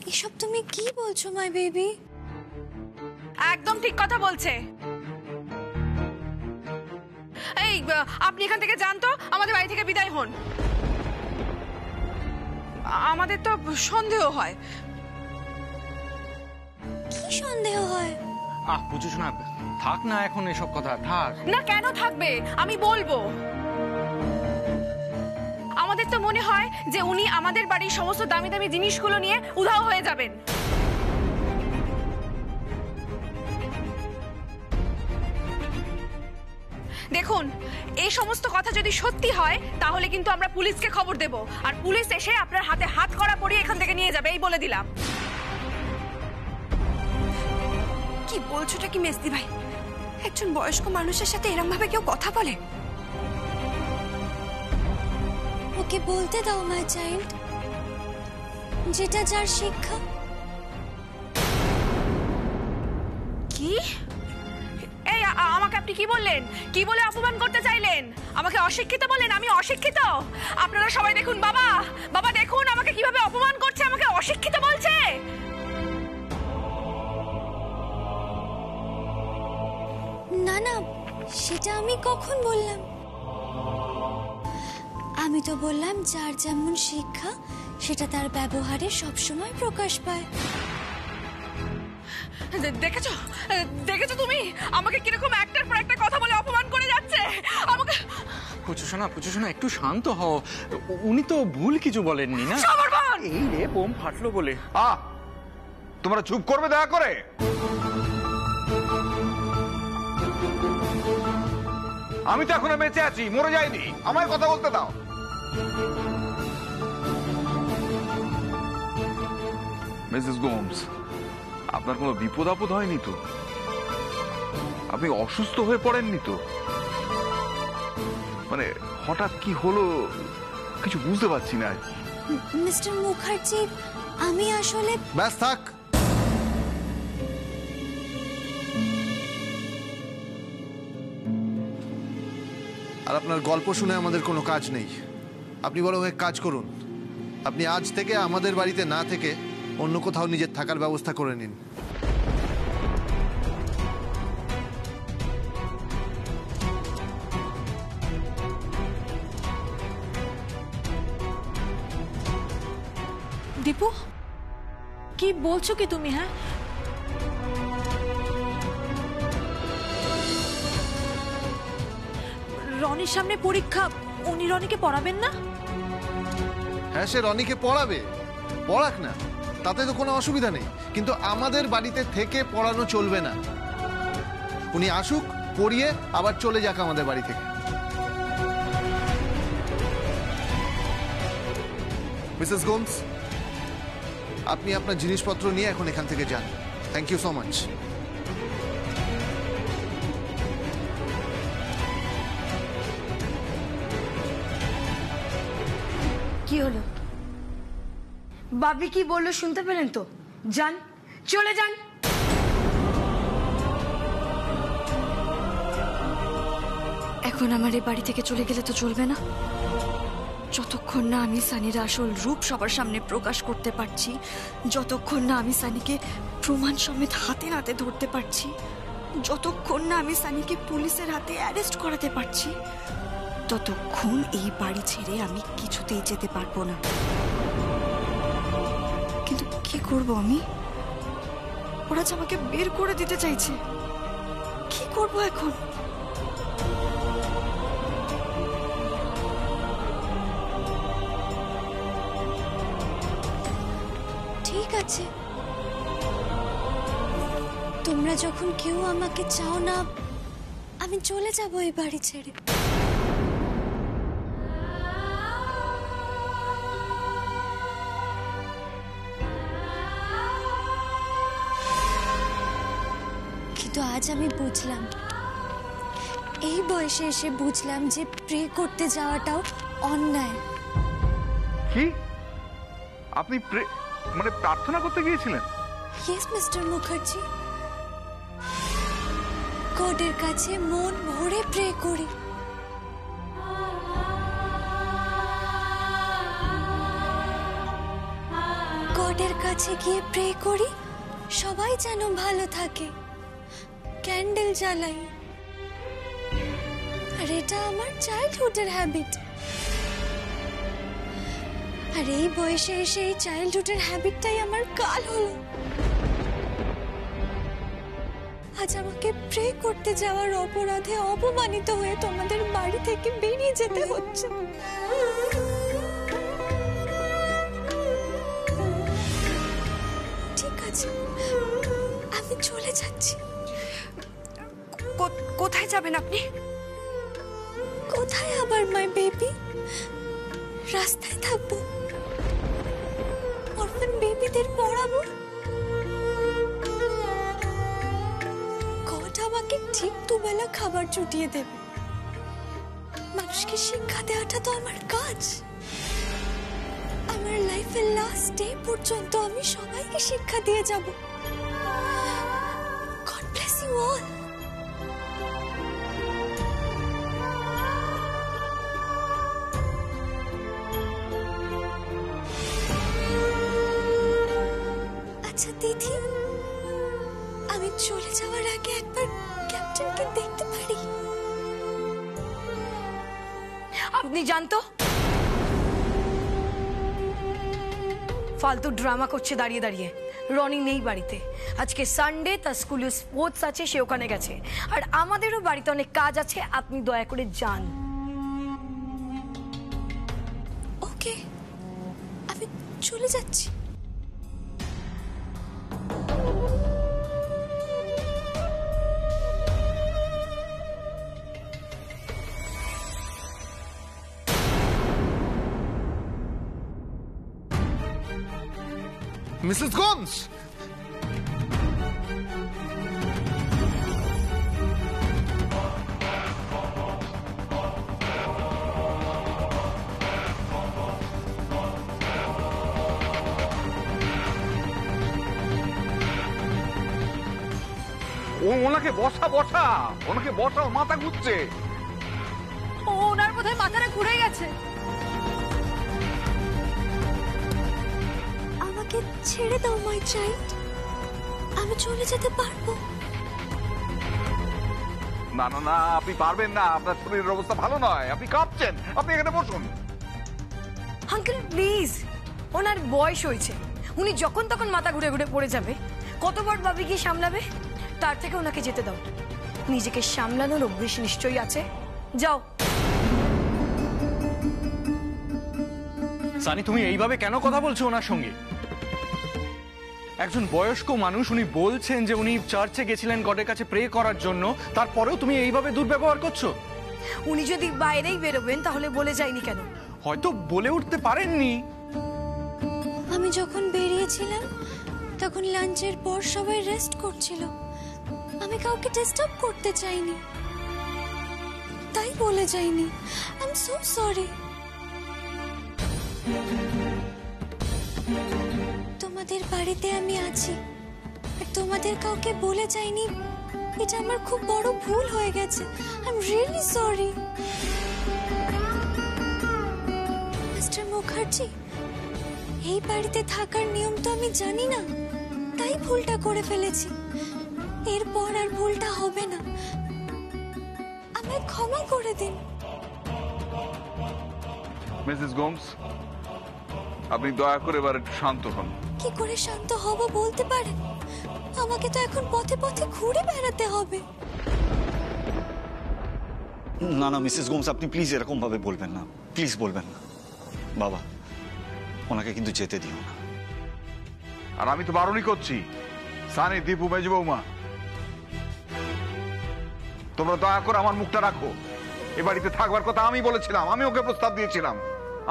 এসব তুমি কি বলছো মাই বেবি? একদম ঠিক কথা বলছে। এই আপনি এখান থেকে যান তো, আমাদের বাড়ি থেকে বিদায় হন। আমাদের তো সন্দেহ হয়। কি সন্দেহ হয়? বুঝিস না, থাক না এখন এসব কথা, থাক না। কেন থাকবে, আমি বলবো। আমাদের তো মনে হয় যে উনি আমাদের বাড়ির সমস্ত দামি দামি জিনিসগুলো নিয়ে উধাও হয়ে যাবেন। দেখুন, এই সমস্ত কথা যদি সত্যি হয় তাহলে কিন্তু আমরা পুলিশকে খবর দেব, আর পুলিশ এসে আপনার হাতে হাত কড়া পরিয়ে এখান থেকে নিয়ে যাবে, এই বলে দিলাম। কি বলছোটা কি মেসদি ভাই? একজন বয়স্ক মানুষের সাথে এরকম ভাবে কেউ কথা বলে? ওকে বলতে দাও মাই চাইল্ড, যেটা যার শিক্ষা। কি? এই আমাকে আপনি কি বললেন? কি বলে অপমান করতে চাইলেন? আমাকে অশিক্ষিত বলেন? আমি অশিক্ষিত? আপনারা সবাই দেখুন, বাবা বাবা দেখুন আমাকে কিভাবে অপমান করছে, আমাকে অশিক্ষিত বলছে। না না, সেটা আমি কখন বললাম? আমি তো বললাম যার যেমন শিক্ষা সেটা তার ব্যবহারে সবসময় প্রকাশ পায়। দেখেছো দেখেছো তুমি আমাকে কিরকম একটার পর একটা কথা বলে অপমান করে যাচ্ছে আমাকে। পুচুসোনা একটু শান্ত হও, উনি তো ভুল কিছু বলেননি না। এই রে বোম ফাটলো বলে। তোমরা চুপ করবে দয়া করে? আমি তো এখনো বেঁচে আছি, মরে যাইনি, আমায় কথা বলতে দাও। মিসেস গোমস, আপনার কোনো বিপদ আপদ হয়নি তো? আপনি অসুস্থ হয়ে পড়েননি তো? মানে হঠাৎ কি হলো কিছু বুঝতে পারছি না। মিস্টার মুখার্জি, আমি আসলে... ব্যাস থাক। আর আপনার গল্প শুনে আমাদের কোনো কাজ নেই। আপনি বরং এক কাজ করুন, আপনি আজ থেকে আমাদের বাড়িতে না থেকে অন্য কোথাও নিজের থাকার ব্যবস্থা করে নিন। দীপু, কি বলছো কি তুমি? হ্যাঁ, রনির সামনে পরীক্ষা, উনি রনিকে পড়াবেন না? হ্যাঁ, সে রনিকে পড়াবে, পড়াক না, তাতে তো কোনো অসুবিধা নেই, কিন্তু আমাদের বাড়িতে থেকে পড়ানো চলবে না। উনি আসুক, পড়িয়ে আবার চলে যাক আমাদের বাড়ি থেকে। মিসেস গোমস, আপনি আপনার জিনিসপত্র নিয়ে এখন এখান থেকে যান। Thank you so much. কি হলো? বাবি কি বললো শুনতে পেলেন তো? যান, চলে যান। এখন আমার এই বাড়ি থেকে চলে গেলে তো চলবে না। যতক্ষণ না আমি সানির আসল রূপ সবার সামনে প্রকাশ করতে পারছি, যতক্ষণ না আমি সানিকে প্রমাণ সমেত হাতে নাতে ধরতে পারছি, যতক্ষণ না আমি সানিকে পুলিশের হাতে অ্যারেস্ট করাতে পারছি, ততক্ষণ এই বাড়ি ছেড়ে আমি কিছুতেই যেতে পারবো না। কিন্তু কি করব আমি? ওরা যে আমাকে বের করে দিতে চাইছে, কি করব এখন? ঠিক আছে, তোমরা যখন কেউ আমাকে চাও না, আমি চলে যাব এই বাড়ি ছেড়ে। কিন্তু আজ আমি বুঝলাম, এই বয়সে এসে বুঝলাম যে প্রে করতে যাওয়াটাও অন্যায়। কি? আপনি মানে প্রার্থনা করতে গিয়েছিলেন? ইয়েস মিস্টার মুখার্জি, গডের কাছে মন ভরে প্রে করি। গড গডের কাছে গিয়ে প্রে করি সবাই যেন ভালো থাকে, ক্যান্ডেল জ্বালাই। আর এটা আমার চাইল্ডহুডের হ্যাবিট। আর এই বয়সে এসে এই চাইল্ডহুডের হ্যাবিটটাই আমার কাল হলো। আজ আমাকে প্রে করতে যাওয়ার অপরাধে অপমানিত হয়ে তোমাদের বাড়ি থেকে বেরিয়ে যেতে হচ্ছে। ঠিক আছে, আমি চলে যাচ্ছি। কোথায় যাবেন আপনি? কোথায় আবার মাই বেবি? রাস্তায় থাকবো, অরফান বেবিদের পড়াবো। গড আমাকে ঠিক দুবেলা খাবার জুটিয়ে দেবে। মানুষকে শিক্ষা দেওয়াটা তো আমার কাজ। আমার লাইফের লাস্ট ডে পর্যন্ত আমি সবাইকে শিক্ষা দিয়ে যাব। God bless you all. আচ্ছা দিদি, আমি চলে যাওয়ার আগে একবার ক্যাপ্টেনকে দেখতে পারি? আপনি জানতো ফালতু ড্রামা করছে দাঁড়িয়ে দাঁড়িয়ে। রনি নেই বাড়িতে, আজকে সানডে, তার স্কুলে স্পোর্টস আছে, সে ওখানে গেছে। আর আমাদেরও বাড়িতে অনেক কাজ আছে, আপনি দয়া করে যান। ওকে, আমি চলে যাচ্ছি। মিসেস গোমস, ওনাকে বসা, ওনাকে বসাও, মাথা ঘুরছে। ওনার বোধহয় মাথাটা ঘুরে গেছে। আমাকে ছেড়ে দাও মাই চাইল্ড, আমি চলে যেতে পারবো। না না না, আপনি পারবেন না, আপনার শরীরের অবস্থা ভালো নয়, আপনি কাঁপছেন, আপনি এখানে বসুন। আঙ্কেল প্লিজ, ওনার বয়স হয়েছে, উনি যখন তখন মাথা ঘুরে ঘুরে পড়ে যাবে। কতবার ভাবি কি সামলাবে? তার থেকে ওনাকে যেতে দাও। নিজেকে সামলানোর অভ্যেস নিশ্চয়ই আছে, যাও। সানি, তুমি এইভাবে কেন কথা বলছো ওনার সঙ্গে? একজন বয়স্ক মানুষ, উনি বলছেন যে উনি চার্চে গেছিলেন গডের কাছে প্রে করার জন্য, তারপরেও তুমি এইভাবে দুর্ব্যবহার করছো। উনি যদি বাইরেই বেরোবেন তাহলে বলে যায়নি কেন? হয়তো বলে উঠতে পারেননি। আমি যখন বেরিয়েছিলাম তখন লাঞ্চের পর সবাই রেস্ট করছিল, আমি কাউকে ডিস্টার্ব করতে চাইনি, তাই বলে যাইনি। I am so sorry. তোমাদের বাড়িতে আমি আছি আর তোমাদের কাউকে বলে যাইনি, এটা আমার খুব বড় ভুল হয়ে গেছে। I am really sorry. Mister Mukherjee, এই বাড়িতে থাকার নিয়ম তো আমি জানি না, তাই ভুলটা করে ফেলেছি। এরপর আর ভুলটা হবে না, আমায় ক্ষমা করে দিন। মিসেস গোমস, আপনি দয়া করে এবার একটু শান্ত হন। কি করে শান্ত হব বলতে পারেন? আমাকে তো এখন পথে পথে ঘুরে বেড়াতে হবে। না না মিসেস গোমস, আপনি প্লিজ এরকম ভাবে বলবেন না, প্লিজ বলবেন না। বাবা, ওনাকে কিন্তু যেতে দিও না। আর আমি তো বারণই করছি। সানি, দীপু, মেজু বৌমা, তোমরা দয়া করে আমার মুখটা রাখো। এ বাড়িতে থাকবার কথা আমি বলেছিলাম, আমি ওকে প্রস্তাব দিয়েছিলাম।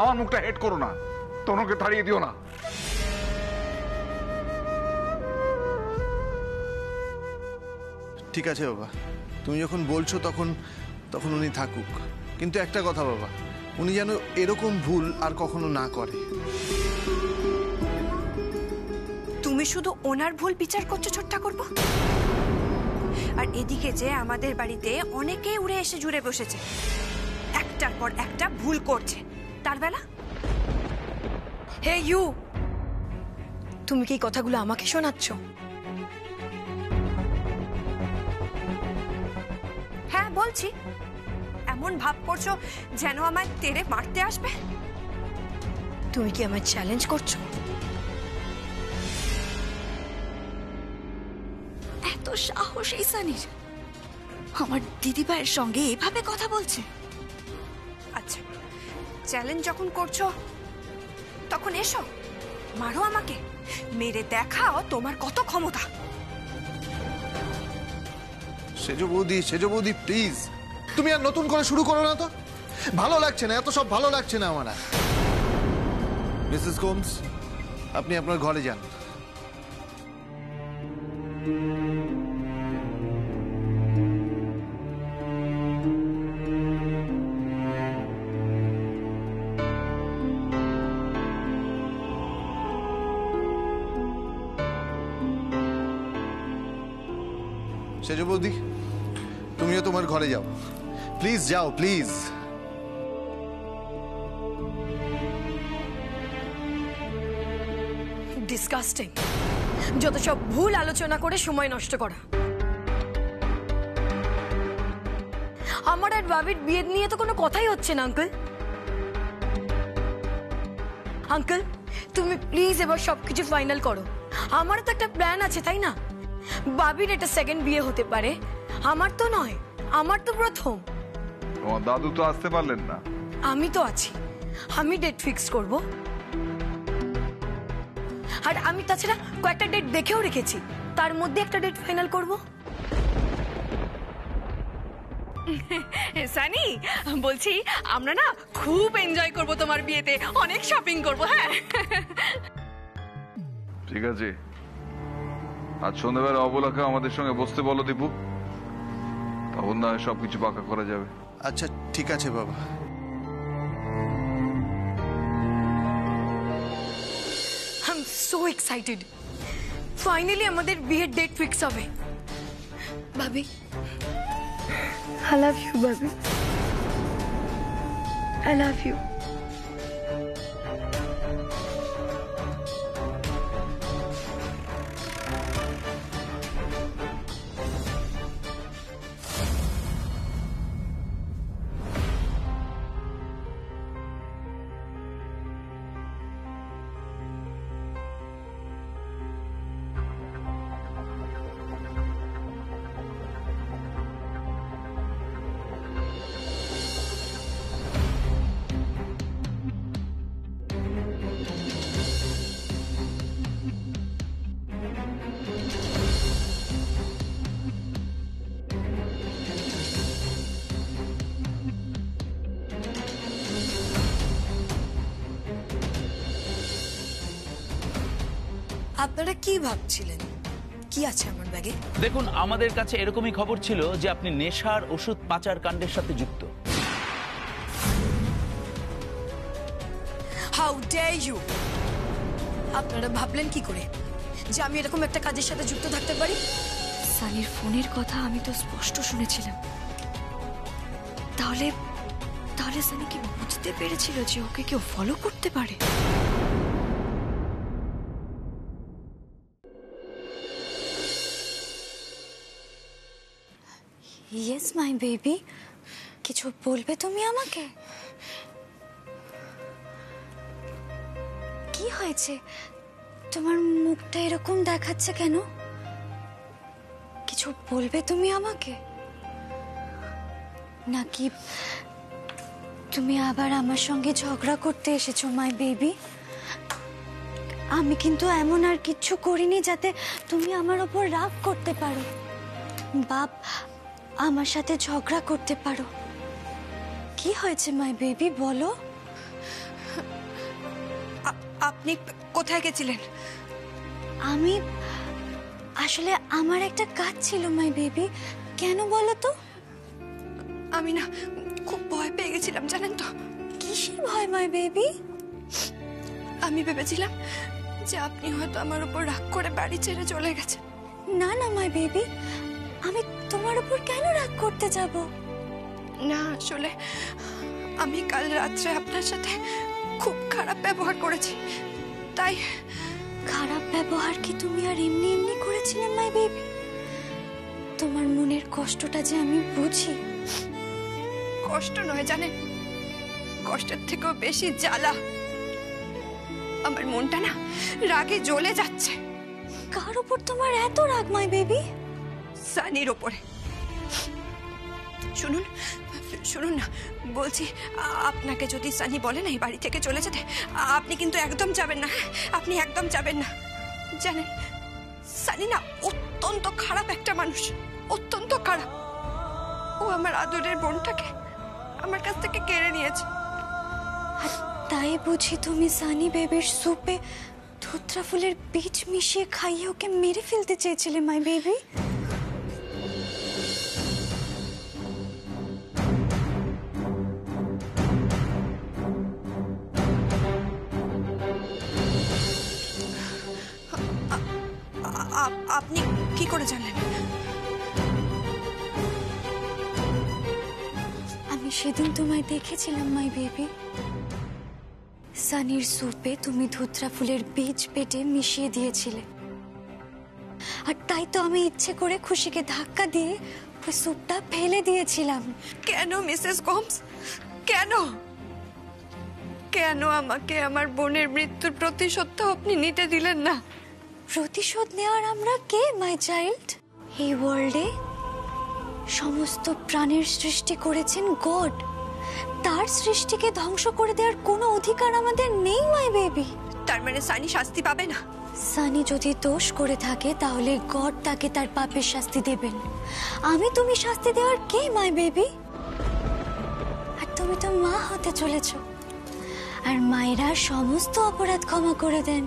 আমার মুখটা হেড করো না, তোমরা তাড়িয়ে দিও না। ঠিক আছে বাবা, তুমি যখন বলছো তখন তখন উনি থাকুক। কিন্তু একটা কথা বাবা, উনি যেন এরকম ভুল আর কখনো না করে। তুমি শুধু ওনার ভুল বিচার করছো ছোট্ট করবো, আর এদিকে যে আমাদের বাড়িতে অনেকে উড়ে এসে জুড়ে বসেছে, একটার পর একটা ভুল করছে। তার বেলা হে ইউ, তুমি কি এই কথাগুলো আমাকে শোনাচ্ছ? হ্যাঁ বলছি। এমন ভাব করছো যেন আমায় তেড়ে মারতে আসবে। তুমি কি আমায় চ্যালেঞ্জ করছো? এত সাহস এই সানির আমার দিদিভাইয়ের সঙ্গে এভাবে কথা বলছে? আচ্ছা, চ্যালেঞ্জ যখন করছো তখন এসো, মারো আমাকে, মেরে দেখাও তোমার কত ক্ষমতা। সেজ বৌদি প্লিজ, তুমি আর নতুন করে শুরু করো না তো। ভালো লাগছে না, এত সব ভালো লাগছে না আমার। মিসেস গোমস, আপনি আপনার ঘরে যান। সেজ বৌদি, তুমিও তোমার ঘরে যাও, প্লিজ যাও প্লিজ। ডিসকাস্টিং, যত সব ভুল আলোচনা করে সময় নষ্ট করা। আমার আর বাবির বিয়ে নিয়ে তো কোনো কথাই হচ্ছে না আঙ্কেল। আঙ্কেল, তুমি প্লিজ এবার সবকিছু ফাইনাল করো। আমারও তো একটা প্ল্যান আছে, তাই না? বাবির এটা সেকেন্ড বিয়ে হতে পারে, আমার তো নয়, আমার তো প্রথম। তোমার দাদু তো আসতে পারলেন না। আমি তো আছি, আমি ডেট ফিক্স করব। আর আমি তাছাড়া কয়েকটা ডেট দেখেও রেখেছি, তার মধ্যে একটা ডেট ফাইনাল করব। সানি, বলছি আমরা না খুব এনজয় করব তোমার বিয়েতে, অনেক শপিং করব। হ্যাঁ ঠিক আছে, আজ সন্ধ্যাবেলা অবলাকে আমাদের সঙ্গে বসতে বলো দীপু, তখন না হয় সবকিছু পাকা করা যাবে। আচ্ছা ঠিক আছে বাবা। I am so excited, finally আমাদের বিয়ের ডেট ফিক্স হবে। ভাবি, আই লাভ ইউ ভাবি, আই লাভ ইউ। আপনারা কি ভাবছিলেন? কি আছে আমার ব্যাগে? দেখুন, আমাদের কাছে এরকমই খবর ছিল যে আপনি নেশার ওষুধ পাচার কাণ্ডের সাথে যুক্ত। How dare you! আপনারা ভাবলেন কি করে যে আমি এরকম একটা কাজের সাথে যুক্ত থাকতে পারি? সানির ফোনের কথা আমি তো স্পষ্ট শুনেছিলাম। তাহলে তাহলে সানি কি বুঝতে পেরেছিল যে ওকে কেউ ফলো করতে পারে? ইয়েস মাই বেবি, কিছু বলবে তুমি আমাকে? কি হয়েছে? তোমার মুখটা এরকম দেখাচ্ছে কেন? কিছু বলবে তুমি আমাকে? নাকি তুমি আবার আমার সঙ্গে ঝগড়া করতে এসেছো মাই বেবি? আমি কিন্তু এমন আর কিচ্ছু করিনি যাতে তুমি আমার ওপর রাগ করতে পারো, বাপ আমার সাথে ঝগড়া করতে পারো। কি হয়েছে মাই বেবি, বলো। আপনি কোথায় গেছিলেন? আমি আসলে আমার একটা কাজ ছিল মাই বেবি। কেন বলো তো? আমি না খুব ভয় পেয়ে গেছিলাম, জানেন তো। কিসের ভয় মাই বেবি? আমি ভেবেছিলাম যে আপনি হয়তো আমার উপর রাগ করে বাড়ি ছেড়ে চলে গেছেন। না না মাই বেবি, আমি তোমার উপর কেন রাগ করতে যাব? না, আসলে আমি কাল রাত্রে আপনার সাথে খুব খারাপ ব্যবহার করেছি, তাই খারাপ ব্যবহার কি তুমি আর এমনি এমনি করেছিলে মাই বেবি? তোমার মনের কষ্টটা যে আমি বুঝি। কষ্ট নয় জানেন, কষ্টের থেকেও বেশি জ্বালা। আমার মনটা না রাগে জ্বলে যাচ্ছে। কার উপর তোমার এত রাগ মাই বেবি? সানির ওপরে। শুনুন শুনুন না, বলছি আপনাকে যদি সানি বলে না এই বাড়ি থেকে চলে যেতে, আপনি কিন্তু একদম যাবেন না। আপনি একদম যাবেন না। জানেন সানি না অত্যন্ত খারাপ একটা মানুষ, অত্যন্ত খারাপ। ও আমার আদরের বোনটাকে আমার কাছ থেকে কেড়ে নিয়েছে। তাই বুঝি তুমি সানি বেবির সুপে ধুত্রা ফুলের বীজ মিশিয়ে খাইয়ে ওকে মেরে ফেলতে চেয়েছিলে মাই বেবি? আপনি কি করে জানলেন? আমি সেদিন তোমায় দেখেছিলাম মাই বেবি। সানির সুপে তুমি ধুত্রা ফুলের বীজ পেটে মিশিয়ে দিয়েছিলে, আর তাই তো আমি ইচ্ছে করে খুশিকে ধাক্কা দিয়ে ওই সুপটা ফেলে দিয়েছিলাম। কেন মিসেস গোমস, কেন? কেন আমাকে আমার বোনের মৃত্যুর প্রতিশোধটা আপনি নিতে দিলেন না? প্রতিশোধ নেওয়ার আমরা কে মাই চাইল্ড? এই ওয়ার্ল্ডে সমস্ত প্রাণের সৃষ্টি করেছেন গড। তার সৃষ্টিকে ধ্বংস করে দেওয়ার কোনো অধিকার আমাদের নেই মাই বেবি। তার মানে সানি শাস্তি পাবে না? সানি যদি দোষ করে থাকে তাহলে গড তাকে তার পাপের শাস্তি দেবেন। আমি তুমি শাস্তি দেওয়ার কে মাই বেবি? আর তুমি তো মা হতে চলেছ, আর মায়েরা সমস্ত অপরাধ ক্ষমা করে দেন।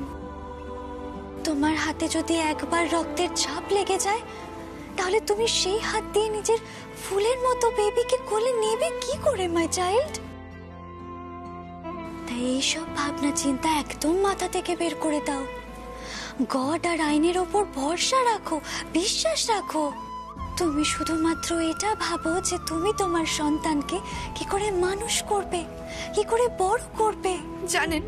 তোমার হাতে যদি একবার রক্তের ছাপ লেগে যায় তাহলে তুমি সেই হাত দিয়ে নিজের ফুলের মতো বেবিকে কোলে নেবে কি করে মাই চাইল্ড? তাই এইসব ভাবনা চিন্তা একদম মাথা থেকে বের করে দাও। গড আর আইনের ওপর ভরসা রাখো, বিশ্বাস রাখো। তুমি শুধুমাত্র এটা ভাবো যে তুমি তোমার সন্তানকে কি করে মানুষ করবে, কি করে বড় করবে। জানেন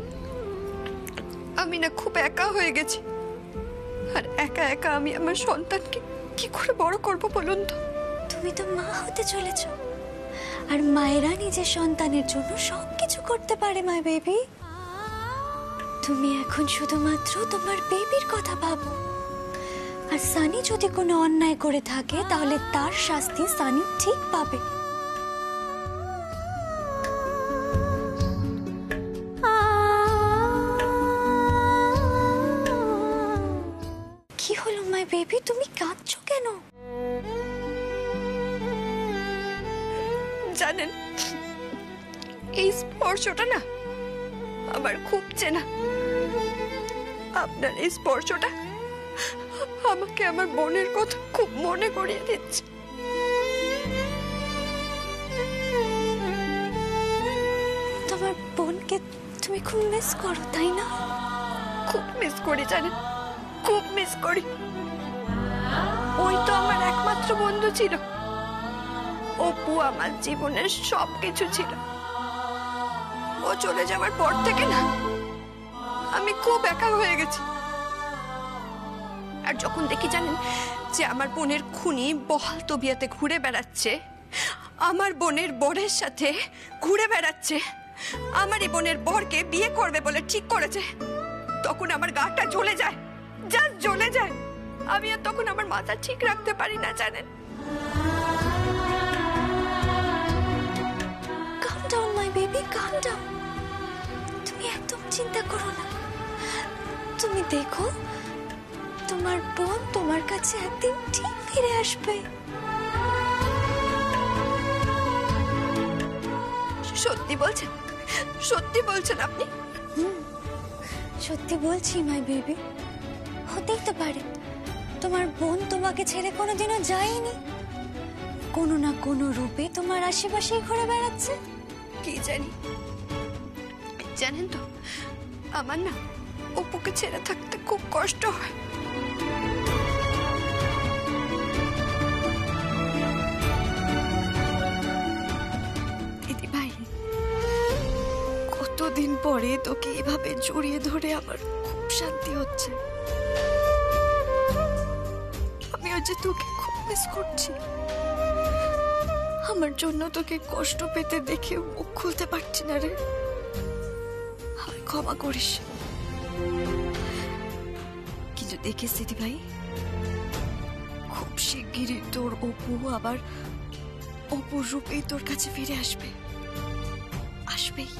আমি না খুব একা হয়ে গেছি, আর একা একা আমি আমার সন্তানকে কি করে বড় করব বলুন তো? তুমি তো মা হতে চলেছ, আর মায়েরা নিজের সন্তানের জন্য সবকিছু করতে পারে মাই বেবি। তুমি এখন শুধুমাত্র তোমার বেবির কথা ভাবো। আর সানি যদি কোনো অন্যায় করে থাকে তাহলে তার শাস্তি সানি ঠিক পাবে। কি হলো মাই বেবি, তুমি কাঁদছো কেন? জানেন এই স্পর্শটা না আমার খুব চেনা। আপনার এই স্পর্শটা আমাকে আমার বোনের কথা খুব মনে করিয়ে দিচ্ছে। তোমার বোনকে তুমি খুব মিস করো তাই না? খুব মিস করি জানেন, খুব মিস করি। ওই তো আমার একমাত্র বন্ধু ছিল। অপু আমার জীবনের সবকিছু ছিল। ও চলে যাওয়ার পর থেকে না আমি খুব একা হয়ে গেছি। আর যখন দেখি জানেন যে আমার বোনের খুনি বহাল তবিয়াতে ঘুরে বেড়াচ্ছে, আমার বোনের বরের সাথে ঘুরে বেড়াচ্ছে, আমারই বোনের বরকে বিয়ে করবে বলে ঠিক করেছে, তখন আমার গাটা জ্বলে যায়, জাস্ট জ্বলে যায়। আমি আর তখন আমার মাথা ঠিক রাখতে পারি না জানেন। Calm down my baby, calm down. তুমি একদম চিন্তা করো না। তুমি দেখো তোমার বোন তোমার কাছে একদিন ঠিক ফিরে আসবে। সত্যি বলছেন? সত্যি বলছেন আপনি? সত্যি বলছি মাই বেবি। হতেই তো পারে তোমার বোন তোমাকে ছেড়ে কোনোদিনও যায়নি, কোনো না কোনো রূপে তোমার আশেপাশেই ঘুরে বেড়াচ্ছে। কি জানি, জানেন তো আমার না অপুকে ছেড়ে থাকতে খুব কষ্ট হয়। দিদি ভাই, কতদিন পরে তোকে এভাবে জড়িয়ে ধরে আমার খুব শান্তি হচ্ছে। আমিও যে তোকে খুব মিস করছি। আমার জন্য তোকে কষ্ট পেতে দেখে মুখ খুলতে পারছি না রে। আমায় ক্ষমা করিস। কিন্তু দেখিস দিদি ভাই, খুব শিগগিরই তোর অপু আবার অপুর রূপেই তোর কাছে ফিরে আসবে। আসবেই।